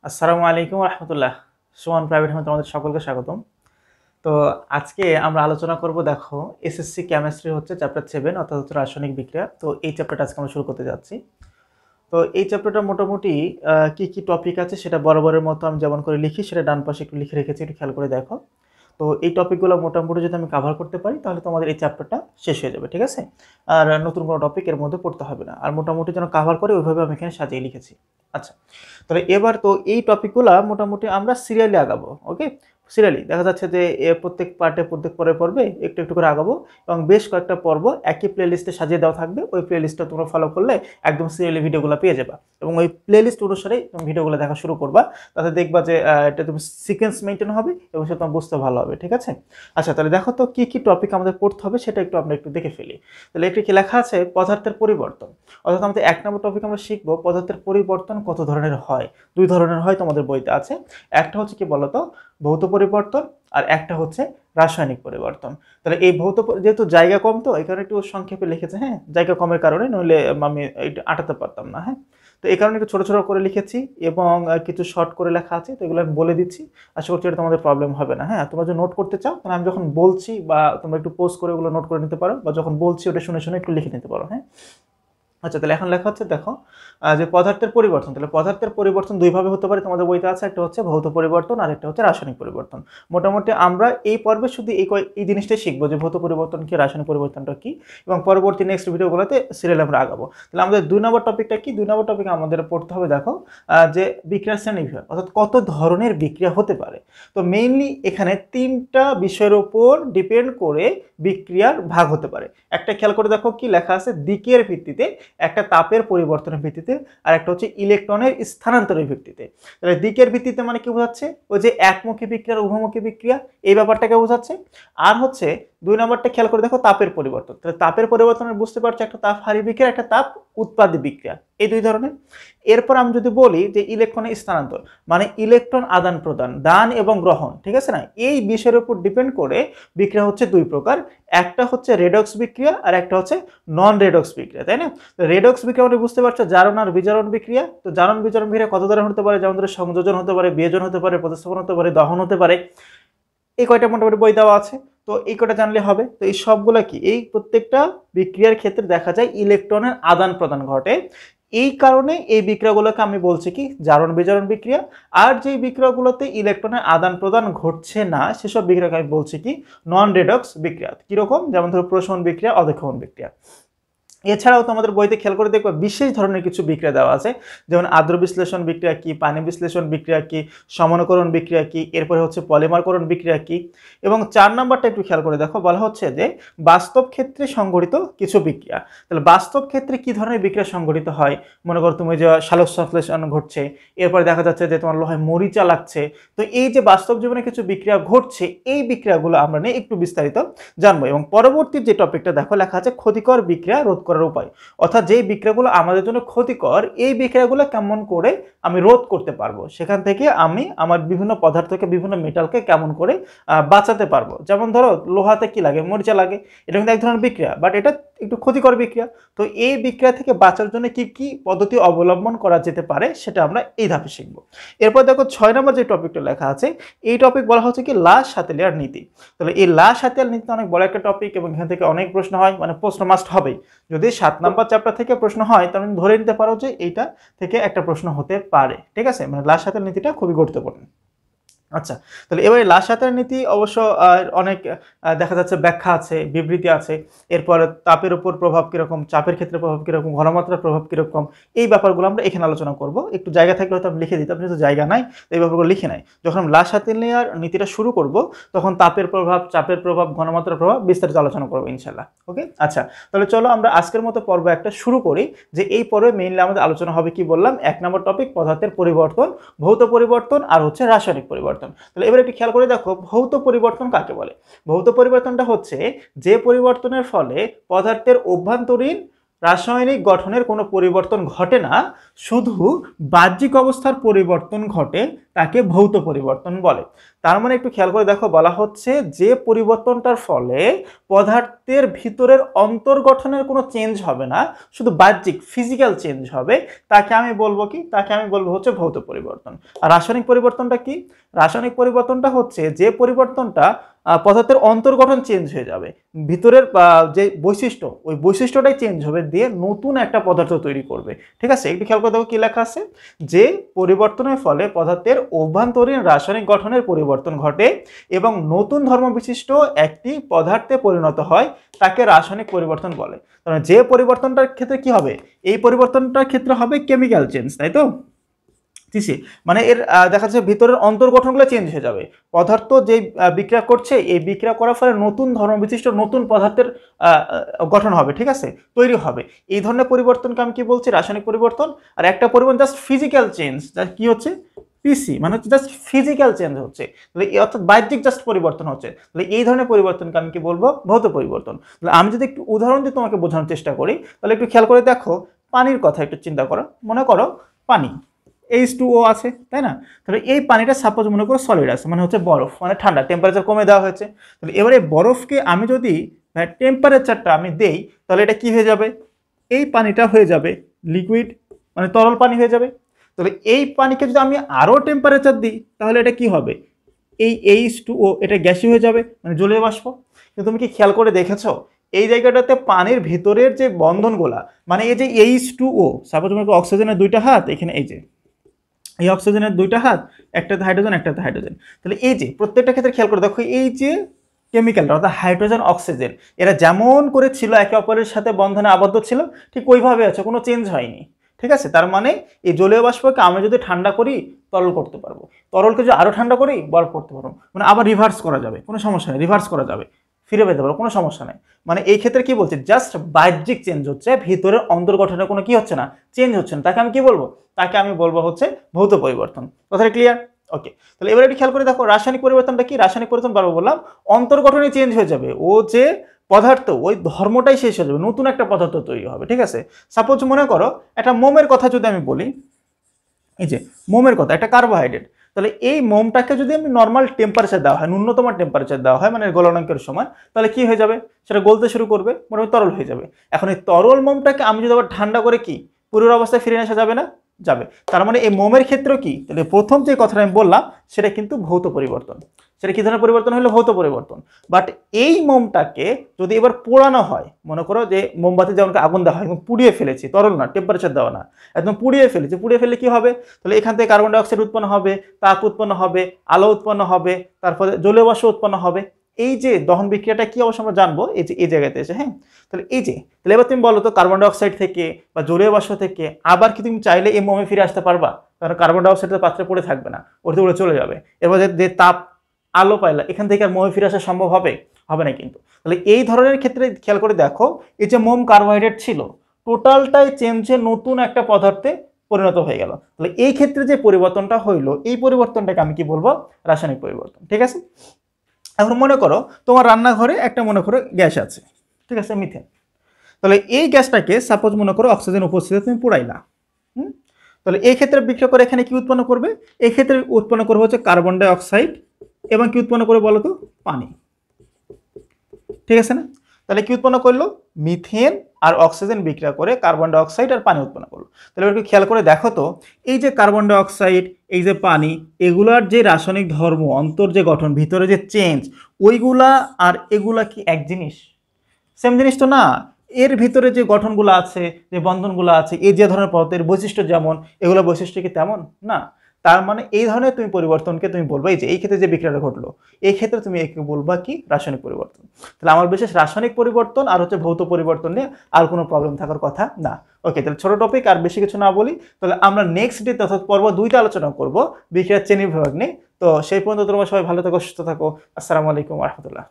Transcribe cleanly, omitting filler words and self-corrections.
আসসালামু আলাইকুম রহমতুল্লাহ। সুমন প্রাইভেট হোমে তোমাদের সকলকে স্বাগতম। তো আজকে আমরা আলোচনা করব, দেখো এসএসসি কেমিস্ট্রি হচ্ছে চ্যাপ্টার 7 অর্থাৎ হচ্ছে রাসায়নিক বিক্রিয়া। তো এই চ্যাপ্টারটা আজকে আমরা শুরু করতে যাচ্ছি। তো এই চ্যাপ্টারটা মোটামুটি কি কি টপিক আছে সেটা বরাবরের মতো আমি যেমন করে লিখি সেটা ডান পাশে একটু লিখে রেখেছি, একটু খেয়াল করে দেখো। তো এই টপিকগুলো মোটামুটি যদি আমি কভার করতে পারি তাহলে তোমাদের এই চ্যাপ্টারটা শেষ হয়ে যাবে, ঠিক আছে? আর নতুন কোনো টপিক এর মধ্যে পড়তে হবে না। আর মোটামুটি যেন কভার করে ওইভাবে আমি এখানে সাজিয়ে লিখেছি। আচ্ছা, তাহলে এবার তো এই টপিকগুলো মোটামুটি আমরা সিরিয়ালি আগাবো। ওকে, সিরিয়ালি দেখা যাচ্ছে যে প্রত্যেক পার্টে প্রত্যেক পর্বে একটু একটু করে আগাবো এবং বেশ কয়েকটা পর্ব একই প্লেলিস্টে সাজিয়ে দেওয়া থাকবে। ওই প্লেলিস্টটা তোমরা ফলো করলে একদম সিরিয়ালি ভিডিওগুলো পেয়ে যাবে এবং ওই প্লেলিস্ট অনুসারে তুমি ভিডিওগুলো দেখা শুরু করবা। তাতে দেখবা যে এটা তুমি সিকোয়েন্স মেনটেন হবে এবং সেটা তোমার বুঝতে ভালো হবে, ঠিক আছে? আচ্ছা, তাহলে দেখো তো কি কি টপিক আমাদের পড়তে হবে সেটা একটু আমরা একটু দেখে ফেলি। তাহলে একটু কি লেখা আছে, পদার্থের পরিবর্তন। অর্থাৎ আমাদের 1 নম্বর টপিক আমরা শিখবো পদার্থের পরিবর্তন কত ধরনের হয়। 2 ধরনের হয় তোমাদের বইতে আছে। একটা হচ্ছে কি বলতো, ভৌত পরিবর্তন, আর একটা হচ্ছে রাসায়নিক পরিবর্তন। তাহলে এই যেহেতু জায়গা কম তো এই কারণে একটু সংক্ষেপে লিখেছে, হ্যাঁ, জায়গা কমের কারণে, নইলে আমি এটা আটাতে পারতাম না। হ্যাঁ, তো এই কারণে একটু ছোট ছোট করে লিখেছি এবং কিছু শর্ট করে লেখা আছে, তো এগুলো আমি বলে দিচ্ছি। আশা করছি এটা তোমাদের প্রবলেম হবে না। হ্যাঁ, তোমরা যদি নোট করতে চাও তাহলে আমি যখন বলছি বা তোমরা একটু পোস্ট করে ওগুলো নোট করে নিতে পারো, বা যখন বলছি ওটা শুনে শুনে একটু লিখে নিতে পারো। হ্যাঁ, আচ্ছা, তাহলে এখন লেখা হচ্ছে, দেখো যে পদার্থের পরিবর্তন। তাহলে পদার্থের পরিবর্তন দুইভাবে হতে পারে, তোমাদের বইতে আছে। একটা হচ্ছে ভৌত পরিবর্তন আর একটা হচ্ছে রাসায়নিক পরিবর্তন। মোটামুটি আমরা এই পর্বে শুধু এই জিনিসটাই শিখবো যে ভৌত পরিবর্তন কি, রাসায়নিক পরিবর্তনটা কি, এবং পরবর্তী নেক্সট ভিডিওগুলোতে সিরিয়াল আমরা আগাবো। তাহলে আমাদের 2 নম্বর টপিকটা কি? 2 নম্বর টপিকে আমাদের পড়তে হবে, দেখো যে বিক্রিয়ার শ্রেণীবিভাগ, অর্থাৎ কত ধরনের বিক্রিয়া হতে পারে। তো মেইনলি এখানে 3টা বিষয়ের উপর ডিপেন্ড করে বিক্রিয়ার ভাগ হতে পারে। একটা খেয়াল করে দেখো কি লেখা আছে, দিকের ভিত্তিতে, একটা তাপের পরিবর্তনের ভিত্তিতে, আর একটা হচ্ছে ইলেকট্রনের স্থানান্তরের ভিত্তিতে। তাহলে দিকের ভিত্তিতে মানে কি বোঝাচ্ছে? ওই যে একমুখী বিক্রিয়া, উভমুখী বিক্রিয়া, এই ব্যাপারটাকে বোঝাচ্ছে। আর হচ্ছে 2 নম্বরটা খেয়াল করে দেখো, তাপের পরিবর্তন। তাহলে তাপের পরিবর্তনের বুঝতে পারছো, একটা তাপ হারি বিক্রিয়া, একটা তাপ উৎপাদী বিক্রিয়া, এই 2 ধরনের। এরপর আমি যদি বলি যে ইলেকট্রনের স্থানান্তর, মানে ইলেকট্রন আদান প্রদান, দান এবং গ্রহণ, ঠিক আছে না? এই বিষয়ের উপর ডিপেন্ড করে বিক্রিয়া হচ্ছে 2 প্রকার। একটা হচ্ছে রেডক্স বিক্রিয়া আর একটা হচ্ছে নন রেডক্স বিক্রিয়া, তাই না? রেডক্স বিক্রিয়া মানে বুঝতে পারছো জারণ আর বিজারণ বিক্রিয়া। তো জারণ বিজারণ বিক্রিয়া কত ধরনের হতে পারে? যেমন ধরো সংযোজন হতে পারে, বিয়োজন হতে পারে, প্রতিস্থাপন হতে পারে, দহন হতে পারে। এই কয়টা মোটামুটি বই দেওয়া আছে, তো এই কয়টা জানলে হবে। তো এই সবগুলা কি, এই প্রত্যেকটা বিক্রিয়ার ক্ষেত্রে দেখা যায় ইলেকট্রনের আদান প্রদান ঘটে। এই কারণে এই বিক্রিয়াগুলোকে আমি বলছি কি, জারণ বিজারণ বিক্রিয়া। আর যে বিক্রিয়াগুলোতে ইলেকট্রনের আদান প্রদান ঘটছে না সেসব বিক্রিয়াকে আমি বলছি কি, নন রেডক্স বিক্রিয়া। কিরকম? যেমন ধরো প্রশমন বিক্রিয়া, অধঃক্ষেপণ বিক্রিয়া। এছাড়াও তোমাদের বইতে খেয়াল করে দেখবে বিশেষ ধরনের কিছু বিক্রিয়া দেওয়া আছে, যেমন আদ্র বিশ্লেষণ বিক্রিয়া কি, পানি বিশ্লেষণ বিক্রিয়া কি, সমনকরণ বিক্রিয়া কি, এরপরে হচ্ছে পলিমারকরণ বিক্রিয়া কি। এবং 4 নম্বরটা একটু খেয়াল করে দেখো, বলা হচ্ছে যে বাস্তব ক্ষেত্রে সংঘটিত কিছু বিক্রিয়া। তাহলে বাস্তব ক্ষেত্রে কি ধরনের বিক্রিয়া সংঘটিত হয়? মনে করো তুমি যে সালোক সংশ্লেষণ ঘটছে, এরপরে দেখা যাচ্ছে যে তোমার লোহায় মরিচা লাগছে। তো এই যে বাস্তব জীবনে কিছু বিক্রিয়া ঘটছে, এই বিক্রিয়াগুলো আমরা নিয়ে একটু বিস্তারিত জানবো। এবং পরবর্তী যে টপিকটা দেখো লেখা আছে, ক্ষতিকর বিক্রিয়া রোধ করার উপায়। অর্থাৎ যেই বিক্রিয়াগুলো আমাদের জন্য ক্ষতিকর, এই বিক্রিয়াগুলো কেমন করে আমি রোধ করতে পারবো, সেখান থেকে আমি আমার বিভিন্ন পদার্থকে, বিভিন্ন মেটালকে কেমন করে বাঁচাতে পারবো। যেমন ধরো লোহাতে কি লাগে? মরিচা লাগে। এটা কিন্তু এক ধরনের বিক্রিয়া, বাট এটা একটু ক্ষতিকর বিক্রিয়া। তো এই বিক্রিয়া থেকে বাঁচার জন্য কি কি পদ্ধতি অবলম্বন করা যেতে পারে সেটা আমরা এই ধাপে শিখবো। এরপর দেখো 6 নম্বর যে টপিকটা লেখা আছে, এই টপিক বলা হচ্ছে কি, লা শাতেলিয়ার নীতি। তাহলে এই লা শাতেলিয়ার নীতি অনেক বড় একটা টপিক এবং এখান থেকে অনেক প্রশ্ন হয়, মানে প্রশ্ন মাস্ট হবেই। যদি 7 নম্বর চ্যাপ্টার থেকে প্রশ্ন হয় তাহলে ধরে নিতে পারো যে এইটা থেকে একটা প্রশ্ন হতে পারে, ঠিক আছে? মানে লা শাতেলিয়ার নীতিটা খুবই গুরুত্বপূর্ণ। আচ্ছা, তাহলে এবারে লা শাতেলিয়ার নীতি অবশ্য অনেক দেখা যাচ্ছে ব্যাখ্যা আছে, বিবৃতি আছে। এরপর তাপের উপর প্রভাব কিরকম, চাপের ক্ষেত্রে প্রভাব কিরকম, ঘনমাত্রার প্রভাব কিরকম, এই ব্যাপারগুলো আমরা এখানে আলোচনা করব। একটু জায়গা থাকলে হয়তো আমি লিখে দিতাম, কিন্তু জায়গা নাই, তো এই ব্যাপারগুলো লিখে নাই। যখন লা শাতেলিয়ার নীতিটা শুরু করব তখন তাপের প্রভাব, চাপের প্রভাব, ঘনমাত্রার প্রভাব বিস্তারিত আলোচনা করবো ইনশাল্লাহ। ওকে, আচ্ছা, তাহলে চলো আমরা আজকের মতো পর্ব একটা শুরু করি। যে এই পর্বে মেইনলি আমাদের আলোচনা হবে কি বললাম, 1 নম্বর টপিক পদার্থের পরিবর্তন, ভৌত পরিবর্তন আর হচ্ছে রাসায়নিক পরিবর্তন। তাহলে এবার একটু খেয়াল করে দেখো, ভৌত পরিবর্তন কাকে বলে? ভৌত পরিবর্তনটা হচ্ছে যে পরিবর্তনের ফলে পদার্থের অভ্যন্তরীণ রাসায়নিক গঠনের কোনো পরিবর্তন ঘটে না, শুধু বাহ্যিক অবস্থার পরিবর্তন ঘটে, তাকে ভৌত পরিবর্তন বলে। তার মানে একটু খেয়াল করে দেখো, বলা হচ্ছে যে পরিবর্তনটার ফলে পদার্থের ভিতরের অন্তর্গঠনের কোনো চেঞ্জ হবে না, শুধু বাহ্যিক ফিজিক্যাল চেঞ্জ হবে, তাকে আমি বলবো কি, তাকে আমি বলবো হচ্ছে ভৌত পরিবর্তন। আর রাসায়নিক পরিবর্তনটা কি? রাসায়নিক পরিবর্তনটা হচ্ছে যে পরিবর্তনটা পদার্থের অন্তর্গঠন চেঞ্জ হয়ে যাবে, ভিতরের যে বৈশিষ্ট্য, ওই বৈশিষ্ট্যটাই চেঞ্জ হবে, দিয়ে নতুন একটা পদার্থ তৈরি করবে। ঠিক আছে, একটু খেয়াল করে দেখো কি লেখা আছে, যে পরিবর্তনের ফলে পদার্থের অভ্যন্তরীণ রাসায়নিক গঠনের পরিবর্তন ঘটে এবং নতুন ধর্ম বিশিষ্ট একটি পদার্থে পরিণত হয়, তাকে রাসায়নিক পরিবর্তন বলে। কারণ যে পরিবর্তনটার ক্ষেত্রে কি হবে, এই পরিবর্তনটার ক্ষেত্রে হবে কেমিক্যাল চেঞ্জ, তাই তো? মানে এর দেখা যাচ্ছে ভিতরের অন্তর্গঠনগুলো চেঞ্জ হয়ে যাবে, পদার্থ যে বিক্রিয়া করছে, এই বিক্রিয়া করার ফলে নতুন ধর্ম বিশিষ্ট নতুন পদার্থের গঠন হবে, ঠিক আছে, তৈরি হবে। এই ধরনের পরিবর্তনকে আমি কি বলছি, রাসায়নিক পরিবর্তন। আর একটা পরিবর্তন জাস্ট ফিজিক্যাল চেঞ্জ, কি হচ্ছে, পিসি, মানে হচ্ছে জাস্ট ফিজিক্যাল চেঞ্জ হচ্ছে, তাহলে অর্থাৎ বাহ্যিক জাস্ট পরিবর্তন হচ্ছে, তাহলে এই ধরনের পরিবর্তনকে আমি কি বলবো, ভৌত পরিবর্তন। তাহলে আমি যদি একটু উদাহরণ দিয়ে তোমাকে বোঝানোর চেষ্টা করি, তাহলে একটু খেয়াল করে দেখো, পানির কথা একটু চিন্তা করো। মনে করো পানি H2O আছে, তাই না? তাহলে এই পানিটা সাপোজ মনে করো সলিড আছে, মানে হচ্ছে বরফ, মানে ঠান্ডা, টেম্পারেচার কমে দেওয়া হয়েছে। তাহলে এবারে বরফকে আমি যদি টেম্পারেচারটা আমি দেই, তাহলে এটা কি হয়ে যাবে, এই পানিটা হয়ে যাবে লিকুইড, মানে তরল পানি হয়ে যাবে। তাহলে এই পানিকে যদি আমি আরও টেম্পারেচার দিই, তাহলে এটা কি হবে, এই H2O এটা গ্যাসি হয়ে যাবে, মানে জলীয় বাষ্প। কিন্তু তুমি কি খেয়াল করে দেখেছো, এই জায়গাটাতে পানির ভিতরের যে বন্ধনগুলা, মানে এই যে H2O, সাপোজ মনে করো অক্সিজেনের দুইটা হাত, এখানে এই যে এই অক্সিজেনের দুইটা হাত, একটাতে হাইড্রোজেন একটাতে হাইড্রোজেন। তাহলে এই যে প্রত্যেকটা ক্ষেত্রে খেয়াল করে দেখো, এই যে কেমিক্যালটা অর্থাৎ হাইড্রোজেন অক্সিজেন, এরা যেমন করে ছিল একে অপরের সাথে বন্ধনে আবদ্ধ ছিল, ঠিক ওইভাবে আছে, কোনো চেঞ্জ হয়নি। ঠিক আছে, তার মানে এই জলীয় বাষ্পকে আমি যদি ঠান্ডা করি তরল করতে পারবো, তরলকে যদি আরো ঠান্ডা করি বরফ করতে পারবো, মানে আবার রিভার্স করা যাবে, কোনো সমস্যা নেই, রিভার্স করা যাবে, ফিরে পেতে পারবো, কোনো সমস্যা নেই। মানে এই ক্ষেত্রে কি বলছে, জাস্ট বাহ্যিক চেঞ্জ হচ্ছে, ভিতরের অন্তর্গঠনের কোনো কি হচ্ছে না, চেঞ্জ হচ্ছে না, তাকে আমি কি বলবো, তাকে আমি বলবো হচ্ছে ভৌত পরিবর্তন। কথাটা ক্লিয়ার? ওকে, তাহলে এবার একটু খেয়াল করে দেখো, রাসায়নিক পরিবর্তনটা কি, রাসায়নিক পরিবর্তন বারবার বললাম, অন্তর্গঠনে চেঞ্জ হয়ে যাবে, ও যে পদার্থ ওই ধর্মটাই শেষ হয়ে যাবে, নতুন একটা পদার্থ তৈরি হবে। ঠিক আছে, সাপোজ মনে করো একটা মোমের কথা যদি আমি বলি, এই যে মোমের কথা, একটা কার্বোহাইড্রেট, তাহলে এই মোমটাকে যদি আমি নর্মাল টেম্পারেচার দেওয়া হয়, ন্যূনতম টেম্পারেচার দেওয়া হয়, মানে গলনাঙ্কের সময়, তাহলে কি হয়ে যাবে, সেটা গলতে শুরু করবে, মোটামুটি তরল হয়ে যাবে। এখন এই তরল মোমটাকে আমি যদি আবার ঠান্ডা করে কি পুরো অবস্থায় ফিরে আসা যাবে না, যাবে। তার মানে এই মোমের ক্ষেত্রেও কি, তাহলে প্রথম যে কথাটা আমি বললাম সেটা কিন্তু ভৌত পরিবর্তন। সেটা কি ধরনের পরিবর্তন হলো, ভৌত পরিবর্তন। বাট এই মোমটাকে যদি এবার পোড়ানো হয়, মনে করো যে মোমবাতি যেমন আগুন দেওয়া হয় এবং পুড়িয়ে ফেলেছি, তরল না, টেম্পারেচার দেওয়া না, একদম পুড়িয়ে ফেলেছি, পুড়িয়ে ফেললে কি হবে, তাহলে এখান থেকে কার্বন ডাই অক্সাইড উৎপন্ন হবে, তাপ উৎপন্ন হবে, আলো উৎপন্ন হবে, তারপরে জলীয় বাষ্প উৎপন্ন হবে। এই যে দহন বিক্রিয়াটা কি অবশ্য আমরা জানবো এই যে এই জায়গাতে এসে। হ্যাঁ, তাহলে এই যে, তাহলে এবার তুমি বলো তো, কার্বন ডাই অক্সাইড থেকে বা জলীয় বাষ্প থেকে আবার কি তুমি চাইলে এই মোমে ফিরে আসতে পারবা? কারণ কার্বন ডাই অক্সাইড পাত্রে পড়ে থাকবে না, ওর উড়ে চলে যাবে। এবার যে তাপ আলো পাইলা, এখান থেকে আর মোমে ফিরে আসা সম্ভব হবে? হবে না কিন্তু। তাহলে এই ধরনের ক্ষেত্রে খেয়াল করে দেখো, এই যে মোম কার্বোহাইড্রেট ছিল, টোটালটাই চেঞ্জে নতুন একটা পদার্থে পরিণত হয়ে গেল। তাহলে এই ক্ষেত্রে যে পরিবর্তনটা হইলো, এই পরিবর্তনটাকে আমি কি বলবো, রাসায়নিক পরিবর্তন। ঠিক আছে, এখন মনে করো তোমার রান্নাঘরে একটা মনে করো গ্যাস আছে, ঠিক আছে, মিথেন। তাহলে এই গ্যাসটাকে সাপোজ মনে করো অক্সিজেন উপস্থিতিতে তুমি পুড়াইলা। তাহলে এই ক্ষেত্রে বিক্রিয়া করে এখানে কি উৎপন্ন করবে, এই ক্ষেত্রে উৎপন্ন করবে হচ্ছে কার্বন ডাই অক্সাইড, এবং কি উৎপন্ন করবে বলো তো, পানি। ঠিক আছে না? তাহলে কি উৎপন্ন করলো, মিথেন আর অক্সিজেন বিক্রিয়া করে কার্বন ডাই অক্সাইড আর পানি উৎপন্ন করলো। তাহলে একটু খেয়াল করে দেখো তো, এই যে কার্বন ডাই অক্সাইড, এই যে পানি, এগুলার যে রাসায়নিক ধর্ম, অন্তর যে গঠন, ভিতরে যে চেঞ্জ, ওইগুলা আর এগুলা কি এক জিনিস? সেম জিনিস তো না। এর ভিতরে যে গঠনগুলো আছে, যে বন্ধনগুলো আছে, এই যে ধরনের পদার্থের বৈশিষ্ট্য যেমন, এগুলো বৈশিষ্ট্য কি তেমন না? তার মানে এই ধরনের তুমি পরিবর্তনকে তুমি বলবা, এই যে এই ক্ষেত্রে যে বিক্রিয়াটা ঘটলো, এই ক্ষেত্রে তুমি একে বলবা কি, রাসায়নিক পরিবর্তন। তাহলে আমার বিশেষ রাসায়নিক পরিবর্তন আর হচ্ছে ভৌত পরিবর্তন নিয়ে আর কোনো প্রবলেম থাকার কথা না। ওকে, তাহলে ছোট টপিক, আর বেশি কিছু না বলি। তাহলে আমরা নেক্সট ডে অর্থাৎ পর্ব 2তে আলোচনা করবো বিক্রিয়ার শ্রেণী বিভাগ নিয়ে। তো সেই পর্যন্ত তোমরা সবাই ভালো থাকো, সুস্থ থাকো। আসসালামু আলাইকুম ওয়া রাহমাতুল্লাহ।